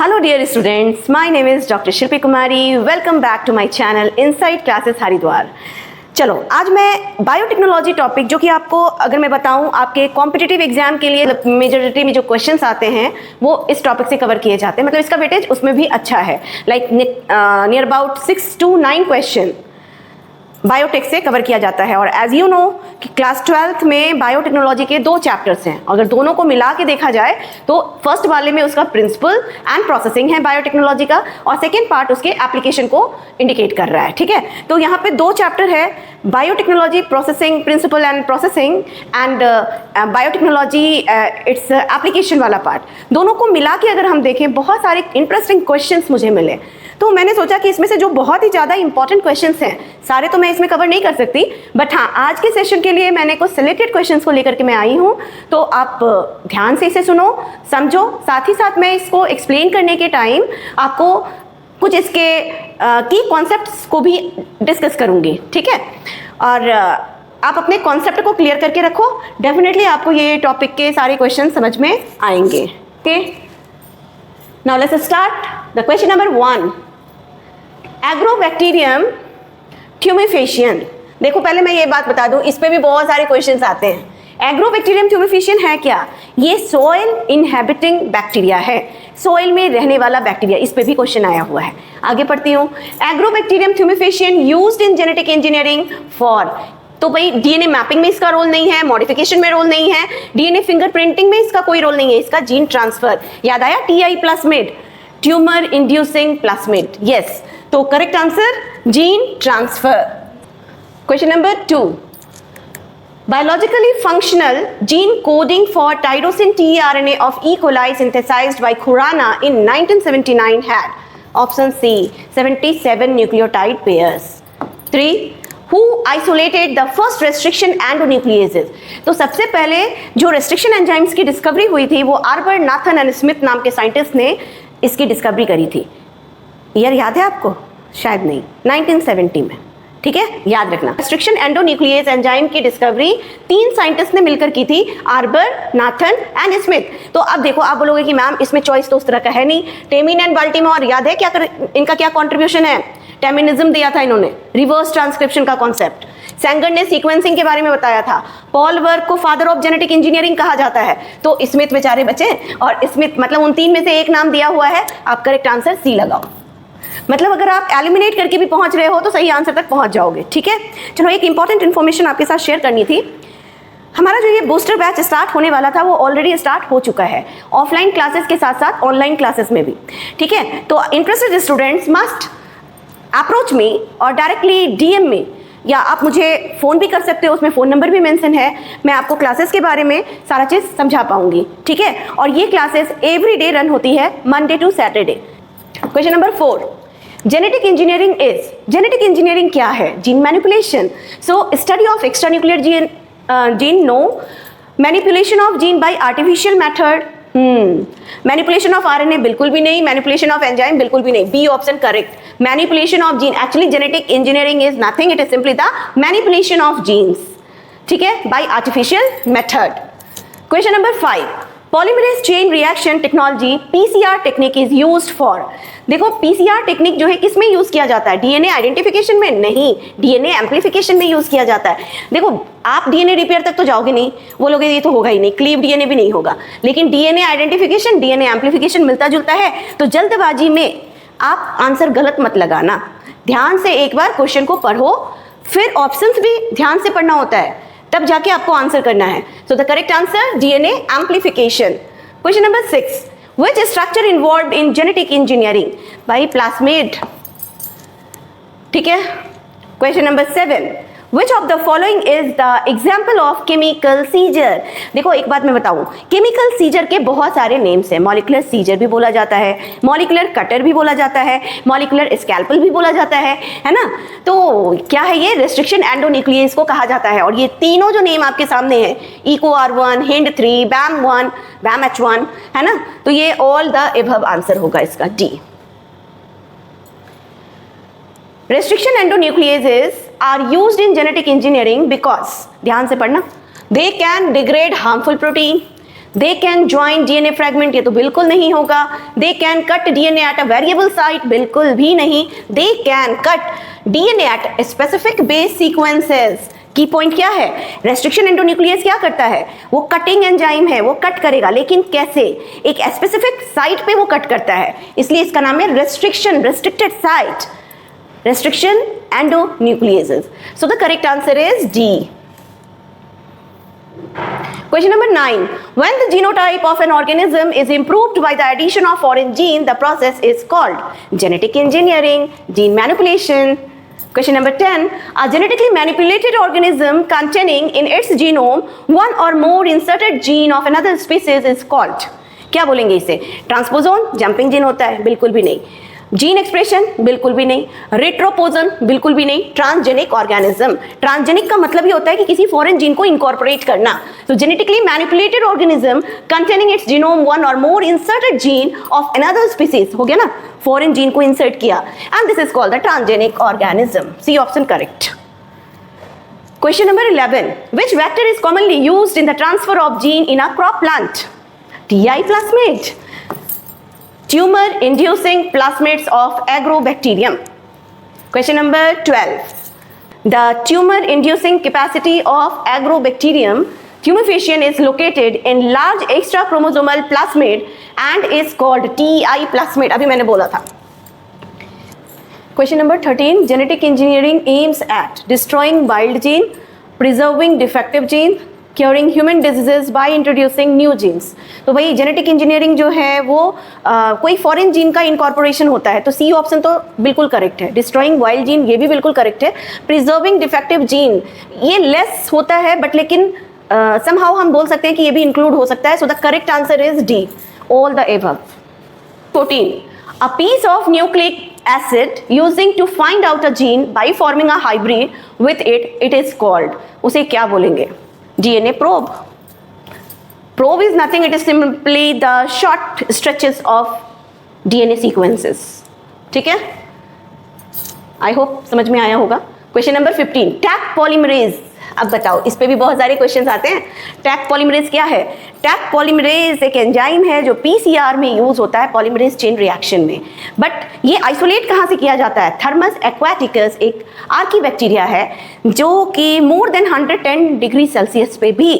Hello dear students, my name is Dr. Shilpi Kumari. Welcome back to my channel Inside Classes Haridwar. चलो आज मैं biotechnology topic जो कि आपको अगर मैं बताऊं आपके कॉम्पिटिटिव एग्जाम के लिए मेजॉरिटी में जो क्वेश्चंस आते हैं वो इस टॉपिक से कवर किए जाते हैं, मतलब इसका वेटेज उसमें भी अच्छा है। Like near about 6 to 9 question biotech से कवर किया जाता है। और एज यू नो कि क्लास 12th में बायोटेक्नोलॉजी के 2 चैप्टर्स हैं। अगर दोनों को मिला के देखा जाए तो फर्स्ट वाले में उसका प्रिंसिपल एंड प्रोसेसिंग है बायोटेक्नोलॉजी का, और सेकेंड पार्ट उसके एप्लीकेशन को इंडिकेट कर रहा है। ठीक है, तो यहाँ पे 2 चैप्टर है, biotechnology processing, principle and processing, and biotechnology its application वाला पार्ट। दोनों को मिला के अगर हम देखें बहुत सारे इंटरेस्टिंग क्वेश्चंस मुझे मिले, तो मैंने सोचा कि इसमें से जो बहुत ही ज़्यादा इंपॉर्टेंट क्वेश्चंस हैं सारे तो मैं इसमें कवर नहीं कर सकती, बट हाँ आज के सेशन के लिए मैंने कुछ सिलेक्टेड क्वेश्चंस को लेकर के मैं आई हूँ। तो आप ध्यान से इसे सुनो, समझो, साथ ही साथ मैं इसको एक्सप्लेन करने के टाइम आपको कुछ इसके की कॉन्सेप्ट्स को भी डिस्कस करूँगी। ठीक है, और आप अपने कॉन्सेप्ट को क्लियर करके रखो, डेफिनेटली आपको ये टॉपिक के सारे क्वेश्चन समझ में आएंगे। Okay, now let's start the question number 1, Agrobacterium tumefaciens. देखो पहले मैं ये बात बता दूं, इस पे भी बहुत सारे क्वेश्चंस आते हैं। एग्रोबैक्टीरियम ट्यूमेफेशियन है क्या? ये सॉइल इनहैबिटिंग बैक्टीरिया है, सॉइल में रहने वाला बैक्टीरिया। इस पे भी क्वेश्चन आया हुआ है। आगे पढ़ती हूँ। Agrobacterium tumefaciens used in genetic engineering for, तो भाई डीएनए मैपिंग में इसका रोल नहीं है, मॉडिफिकेशन में रोल नहीं है, डीएनए फिंगरप्रिंटिंग में इसका कोई रोल नहीं है, इसका जीन ट्रांसफर। याद आया? Ti plasmid, tumour inducing plasmid. Yes, तो correct answer gene transfer. Question number 2, biologically functional gene coding for tyrosine tRNA of E. coli synthesized by Khurana in 1979 had option C 77 nucleotide pairs. 3, who isolated the first restriction endonucleases? तो सबसे पहले जो restriction enzymes की discovery हुई थी वो Albert, Nathan and Smith नाम के साइंटिस्ट ने इसकी डिस्कवरी करी थी। ईयर याद है आपको? शायद नहीं, 1970 में। ठीक है, याद रखना। रिस्ट्रिक्शन एंडोन्यूक्लियेज एंजाइम की डिस्कवरी 3 साइंटिस्ट ने मिलकर की थी, आर्बर, नाथन एंड स्मिथ। तो अब देखो, आप बोलोगे कि मैम इसमें चॉइस तो उस तरह का है नहीं। टेमिन एंड बाल्टीमोर, याद है क्या इनका क्या कॉन्ट्रीब्यूशन है? टेमिनिज्म दिया था इन्होंने, रिवर्स ट्रांसक्रिप्शन का कॉन्सेप्ट। सेंगर ने सीक्वेंसिंग के बारे में बताया था। पॉल वर्क को फादर ऑफ जेनेटिक इंजीनियरिंग कहा जाता है। तो स्मिथ बेचारे बचे, और स्मिथ मतलब उन 3 में से एक नाम दिया हुआ है। आप करेक्ट आंसर सी लगाओ, मतलब अगर आप एलिमिनेट करके भी पहुंच रहे हो तो सही आंसर तक पहुंच जाओगे। ठीक है, चलो एक इंपॉर्टेंट इन्फॉर्मेशन आपके साथ शेयर करनी थी। हमारा जो ये बूस्टर बैच स्टार्ट होने वाला था वो ऑलरेडी स्टार्ट हो चुका है, ऑफलाइन क्लासेस के साथ साथ ऑनलाइन क्लासेस में भी। ठीक है, तो interested students must approach me और डायरेक्टली डीएम में, या आप मुझे फ़ोन भी कर सकते हो, उसमें फ़ोन नंबर भी मेंशन है। मैं आपको क्लासेस के बारे में सारा चीज़ समझा पाऊंगी। ठीक है, और ये क्लासेस एवरी डे रन होती है, Monday to Saturday. Question number 4, genetic engineering is, genetic engineering क्या है? Gene manipulation. So study of extra nuclear gene, no. Manipulation of gene by artificial method, manipulation of RNA बिल्कुल भी नहीं, manipulation of enzyme बिल्कुल भी नहीं। B option correct. Manipulation of gene, actually genetic engineering is nothing, it is simply the manipulation of genes. ठीक है, by artificial method. Question number 5, polymerase chain reaction technology PCR technique is used for. देखो PCR technique जो है किसमें use किया जाता है? DNA identification में नहीं, डीएनए एम्प्लीफिकेशन में यूज किया जाता है। देखो आप डीएनए रिपेयर तक तो जाओगे नहीं, बोलोगे ये तो होगा ही नहीं, क्लीव डीएनए भी नहीं होगा, लेकिन डीएनए आइडेंटिफिकेशन, डीएनए एम्प्लीफिकेशन मिलता जुलता है। तो जल्दबाजी में आप आंसर गलत मत लगाना, ध्यान से एक बार क्वेश्चन को पढ़ो, फिर ऑप्शंस भी ध्यान से पढ़ना होता है, तब जाके आपको आंसर करना है। So the correct answer DNA amplification. Question number 6, which structure involved in genetic engineering? by plasmid। ठीक है, question number 7, which of the following is the example of chemical seizure? देखो एक बात मैं बताऊं, केमिकल सीजर के बहुत सारे नेम्स हैं। मॉलिकुलर सीजर भी बोला जाता है, मॉलिकुलर कटर भी बोला जाता है, मॉलिकुलर स्कैल्पल भी बोला जाता है ना। तो क्या है ये? रेस्ट्रिक्शन एंडोन्यूक्लियस को कहा जाता है। और ये तीनों जो नेम आपके सामने हैं, EcoR1, HIND3, BAM1, BAMH1, है ना, तो ये ऑल द एबव आंसर होगा इसका, D. Restriction endonucleases are used in genetic engineering because, ध्यान से पढ़ना, they can degrade harmful protein, they can join DNA fragment, ये तो बिल्कुल नहीं होगा। They can cut DNA at a variable site, बिल्कुल भी नहीं। They can cut DNA at specific base sequences. की पॉइंट क्या है, रेस्ट्रिक्शन एंडोन्यूक्लियस क्या करता है, वो कटिंग एंजाइम है, वो कट करेगा, लेकिन कैसे, एक स्पेसिफिक साइट पे वो कट करता है, इसलिए इसका नाम है restriction, restricted site, restriction endonucleases. So the correct answer is D. Question number 9. When the genotype of an organism is improved by the addition of foreign gene, the process is called genetic engineering, gene manipulation. Question number 10. A genetically manipulated organism containing in its genome one or more inserted gene of another species is called. क्या बोलेंगे इसे, ट्रांसपोजोन, jumping gene होता है, बिल्कुल भी नहीं। Gene expression, बिल्कुल भी नहीं। रेट्रोपोजन, बिल्कुल भी नहीं। ट्रांसजेनिक ऑर्गेनिज्म, ट्रांसजेनिक का मतलब ही होता है कि किसी फॉरेन जीन को इनकॉर्पोरेट करना। तो genetically manipulated organism containing its genome one or more inserted gene of another species, हो गया ना, फॉरेन जीन को इंसर्ट किया, and this is called the transgenic organism. C option correct. Question number 11. Which vector is commonly used in the transfer of gene in a crop plant? TI plasmid. Tumor inducing plasmids of agrobacterium. Question number 12. The tumor inducing capacity of agrobacterium tumefaciens is located in large extra chromosomal plasmid and is called TI plasmid. अभी मैंने बोला था। Question number 13. Genetic engineering aims at destroying wild gene, preserving defective gene, curing human diseases by introducing new genes. तो भाई genetic engineering जो है वो कोई फॉरेन जीन का इनकॉर्पोरेशन होता है, तो सी ऑप्शन तो बिल्कुल करेक्ट है। डिस्ट्रॉइंग वाइल्ड जीन, ये भी बिल्कुल करेक्ट है। प्रिजर्विंग डिफेक्टिव जीन, ये लेस होता है, बट लेकिन समहाउ हम बोल सकते हैं कि ये भी इंक्लूड हो सकता है। So the correct answer is D, all the above. 14. A piece of nucleic acid using to find out a gene by forming a hybrid with it, it is called, उसे क्या बोलेंगे, DNA probe. Probe is nothing, it is simply the short stretches of DNA sequences. ठीक है, I hope समझ में आया होगा। Question number 15. Taq polymerase, अब बताओ, इस पे भी बहुत सारे क्वेश्चंस आते हैं। टैक पॉलीमरेज क्या है? टैक पॉलीमरेज एक एंजाइम है जो पीसीआर में यूज होता है, पॉलीमरेज चेन रिएक्शन में, बट ये आइसोलेट कहाँ से किया जाता है? थर्मस एक्वाटिकस एक आर्की बैक्टीरिया है जो कि मोर देन 110 डिग्री सेल्सियस पे भी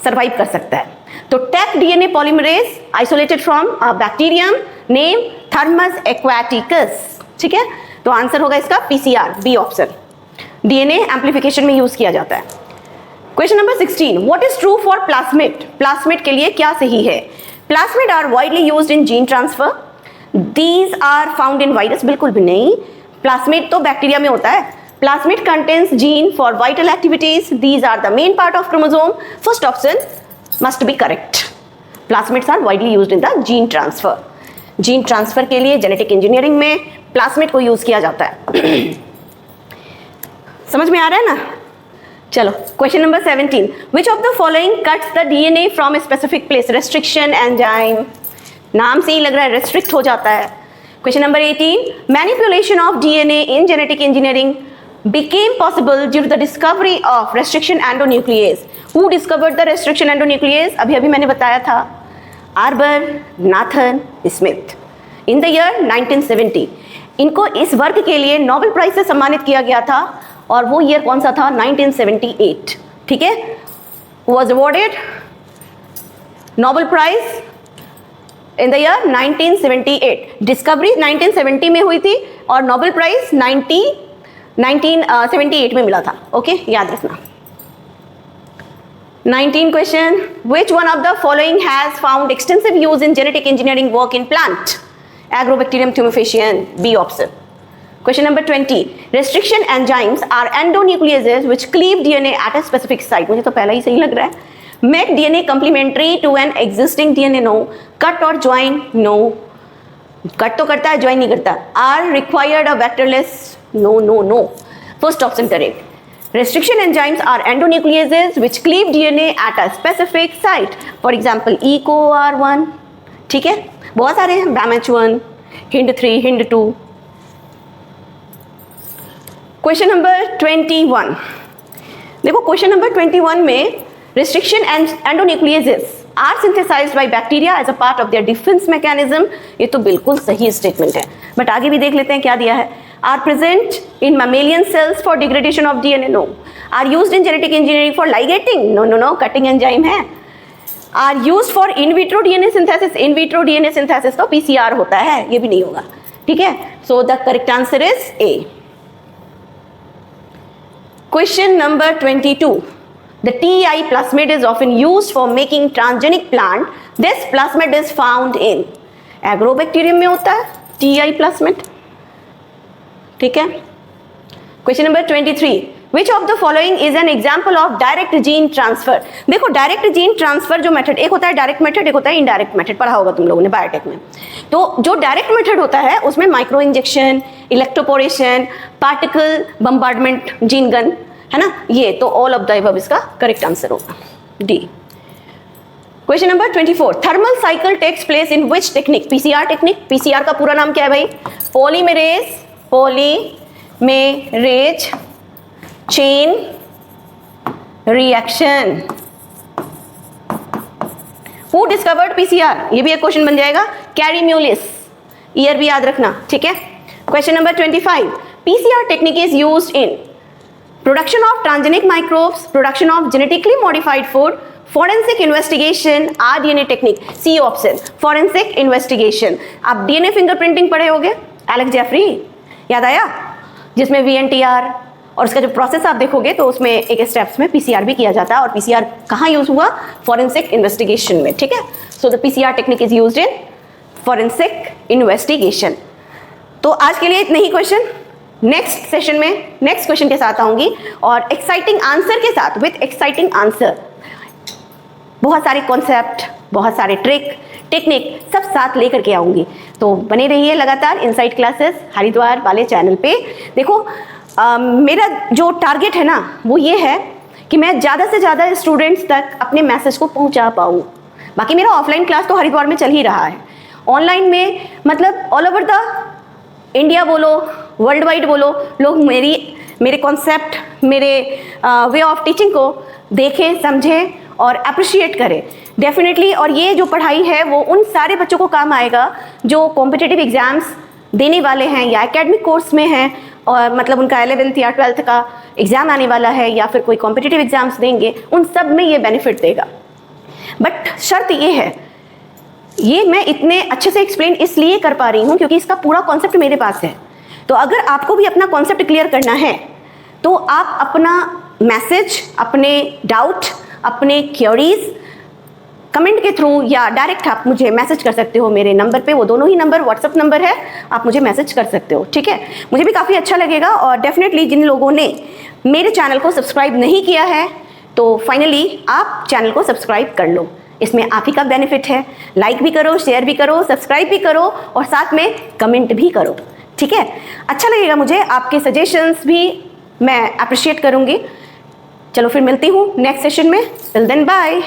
सर्वाइव कर सकता है। तो Taq DNA polymerase isolated from a bacterium name Thermus aquaticus. ठीक है, तो आंसर होगा इसका PCR, B option. DNA amplification में यूज किया जाता है। Question number 16. What is true for plasmid? Plasmid के लिए क्या सही है? Plasmid are widely used in gene transfer, these are found in virus, बिल्कुल भी नहीं। प्लास्मिड तो बैक्टीरिया में होता है। Plasmid contains gene for vital activities, these are the main part of chromosome, first option must be correct. Plasmids are widely used in the gene transfer. Gene transfer के लिए genetic engineering में plasmid को use किया जाता है। समझ में आ रहा है ना? चलो, question number 17. Which of the following cuts the DNA from a specific place? Restriction enzyme, नाम से ही लग रहा है रेस्ट्रिक्ट हो जाता है। Question number 18. Manipulation of DNA in genetic engineering became possible due to the discovery of restriction endonuclease. Who discovered the restriction endonuclease? अभी मैंने बताया था, arbor Nathan Smith, in the year 1970। इनको इस वर्क के लिए नोबेल प्राइज से सम्मानित किया गया था, और वो ईयर कौन सा था? 1978। ठीक है, was awarded Nobel prize in the year 1978। Discovery 1970 में हुई थी और नोबेल प्राइज 1978 में मिला था। ओके, याद रखना। 19 question. Which one of the following has found extensive use in genetic engineering work in plant? Agrobacterium tumefaciens, B option. Question number 20. Restriction enzymes are endonucleases which cleave DNA at a specific site. मुझे तो पहला ही सही लग रहा है। Make DNA complementary to an existing DNA, no. Cut or join, no. Cut तो करता है, join नहीं करता। Are required a vectorless? No, no, no. First option correct. Restriction enzymes are endonucleases which cleave DNA at a specific site. For example, EcoR1. ठीक है, बहुत सारे हैं, BAMH1, HIND3, HIND2। Question number 21. देखो, क्वेश्चन नंबर 21 में restriction endonucleases are synthesized by bacteria as a part of their defence mechanism. ये तो बिल्कुल सही स्टेटमेंट है, बट आगे भी देख लेते हैं क्या दिया है। Are present in mammalian cells for degradation of DNA, no. Are used in genetic engineering for ligating, no no no, cutting enzyme है। Are used for in vitro DNA synthesis, in vitro DNA synthesis तो PCR होता है, ये भी नहीं होगा, ठीक है। So the correct answer is A. Question number 22. The TEI plasmid is often used for making transgenic plant. This plasmid is found in agrobacterium में होता है TEI plasmid, ठीक है। Question number 23. Which of the following is an example of direct gene transfer? देखो direct gene transfer जो method, एक होता है डायरेक्ट मेथड, एक होता है इनडायरेक्ट मेथड, पढ़ा होगा तुम लोगों ने बायोटेक में। तो जो डायरेक्ट मेथड होता है उसमें micro injection, electroporation, particle bombardment, gene gun, है ना, ये तो ऑल ऑफ द अबव इसका करेक्ट आंसर होगा, D. Question number 24. Thermal cycle takes place in which technique? PCR technique. PCR का पूरा नाम क्या है भाई? Polymerase chain reaction. Who discovered PCR? ये भी एक क्वेश्चन बन जाएगा, कैरी म्यूलिस, ईयर भी याद रखना, ठीक है। Question number 25. PCR technique is used in production of transgenic microbes, production of genetically modified food, forensic investigation, rDNA technique. C option, forensic investigation. आप DNA fingerprinting पढ़े होगे, एलेक्स जेफरी, याद आया, जिसमें VNTR और उसका जो प्रोसेस आप देखोगे तो उसमें एक स्टेप्स में PCR भी किया जाता है, और PCR कहाँ यूज हुआ? फोरेंसिक इन्वेस्टिगेशन में, ठीक है। So the PCR technique is used in forensic investigation. तो आज के लिए इतने ही क्वेश्चन। नेक्स्ट सेशन में नेक्स्ट क्वेश्चन के साथ आऊंगी और एक्साइटिंग आंसर के साथ, विथ एक्साइटिंग आंसर, बहुत सारे कॉन्सेप्ट, बहुत सारे ट्रिक टेक्निक सब साथ लेकर के आऊंगी। तो बने रहिए लगातार इनसाइट क्लासेस हरिद्वार वाले चैनल पे। देखो मेरा जो टारगेट है ना वो ये है कि मैं ज़्यादा से ज़्यादा स्टूडेंट्स तक अपने मैसेज को पहुंचा पाऊँ। बाकी मेरा ऑफलाइन क्लास तो हरिद्वार में चल ही रहा है, ऑनलाइन में मतलब ऑल ओवर द इंडिया बोलो, वर्ल्ड वाइड बोलो, लोग मेरे कॉन्सेप्ट, मेरे वे ऑफ टीचिंग को देखें, समझें और अप्रिशिएट करें डेफिनेटली। और ये जो पढ़ाई है वो उन सारे बच्चों को काम आएगा जो कॉम्पिटिटिव एग्जाम्स देने वाले हैं या एकेडमिक कोर्स में हैं, और मतलब उनका 11th या 12th का एग्ज़ाम आने वाला है या फिर कोई कॉम्पिटिटिव एग्जाम्स देंगे, उन सब में ये बेनिफिट देगा। बट शर्त ये है, ये मैं इतने अच्छे से एक्सप्लेन इसलिए कर पा रही हूँ क्योंकि इसका पूरा कॉन्सेप्ट मेरे पास है। तो अगर आपको भी अपना कॉन्सेप्ट क्लियर करना है तो आप अपना मैसेज, अपने डाउट, अपने क्वेरीज कमेंट के थ्रू या डायरेक्ट आप मुझे मैसेज कर सकते हो मेरे नंबर पे। वो दोनों ही नंबर व्हाट्सएप नंबर है, आप मुझे मैसेज कर सकते हो, ठीक है। मुझे भी काफ़ी अच्छा लगेगा। और डेफिनेटली जिन लोगों ने मेरे चैनल को सब्सक्राइब नहीं किया है तो फाइनली आप चैनल को सब्सक्राइब कर लो, इसमें आप ही का बेनिफिट है। लाइक भी करो, शेयर भी करो, सब्सक्राइब भी करो और साथ में कमेंट भी करो, ठीक है। अच्छा लगेगा मुझे, आपके सजेशंस भी मैं अप्रिशिएट करूँगी। चलो फिर मिलती हूँ नेक्स्ट सेशन में। Till then bye.